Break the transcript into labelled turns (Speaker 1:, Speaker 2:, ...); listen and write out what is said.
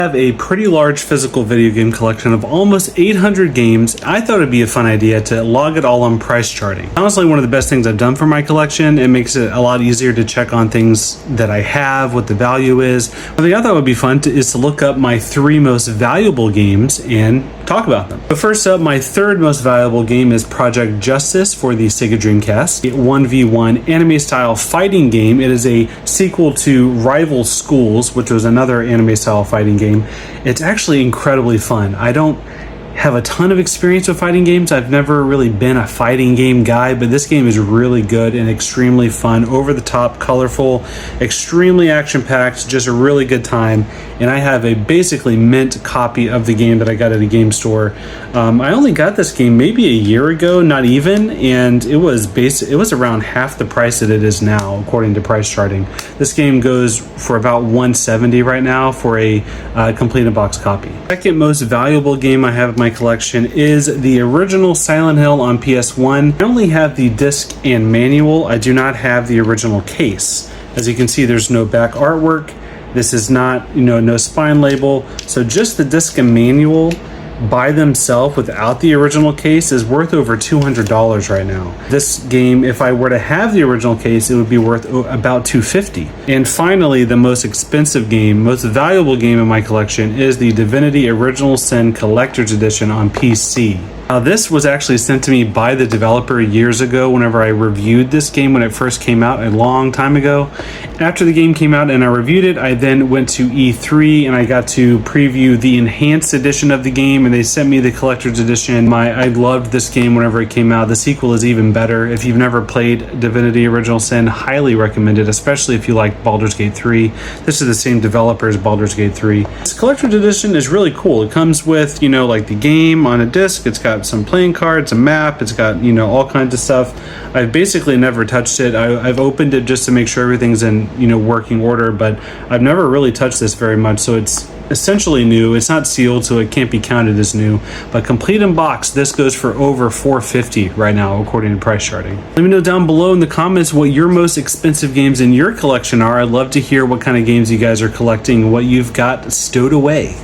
Speaker 1: I have a pretty large physical video game collection of almost 800 games. I thought it'd be a fun idea to log it all on price charting. Honestly, one of the best things I've done for my collection. It makes it a lot easier to check on things that I have, what the value is. One thing I thought would be fun is to look up my 3 most valuable games and talk about them. But first up, my 3rd most valuable game is Project Justice for the Sega Dreamcast. A 1v1 anime-style fighting game. It is a sequel to Rival Schools, which was another anime-style fighting game. It's actually incredibly fun. I don't have a ton of experience with fighting games. I've never really been a fighting game guy, but this game is really good and extremely fun, over the top, colorful, extremely action-packed, just a really good time. And I have a basically mint copy of the game that I got at a game store. I only got this game maybe a year ago, not even, and it was around half the price that it is now, according to price charting. This game goes for about $170 right now for a complete in-box copy. Second most valuable game I have in my collection is the original Silent Hill on PS1. I only have the disc and manual. I do not have the original case. As you can see, there's no back artwork. This is not, no spine label. So just the disc and manual by themselves without the original case is worth over $200 right now. This game, if I were to have the original case, it would be worth about $250. And finally, the most expensive game, most valuable game in my collection is the Divinity Original Sin Collector's Edition on PC. Now, this was actually sent to me by the developer years ago whenever I reviewed this game when it first came out a long time ago. After the game came out and I reviewed it, I then went to E3 and I got to preview the enhanced edition of the game, and they sent me the collector's edition. I loved this game whenever it came out. The sequel is even better. If you've never played Divinity Original Sin, highly recommend it, especially if you like Baldur's Gate 3. This is the same developer as Baldur's Gate 3. This collector's edition is really cool. It comes with, like the game on a disc. It's got some playing cards, a map, it's got all kinds of stuff. I've basically never touched it. I've opened it just to make sure everything's in working order, but I've never really touched this very much, so it's essentially new. It's not sealed, so it can't be counted as new, but complete in box, this goes for over $450 right now according to price charting. Let me know down below in the comments what your most expensive games in your collection are. I'd love to hear what kind of games you guys are collecting, what you've got stowed away.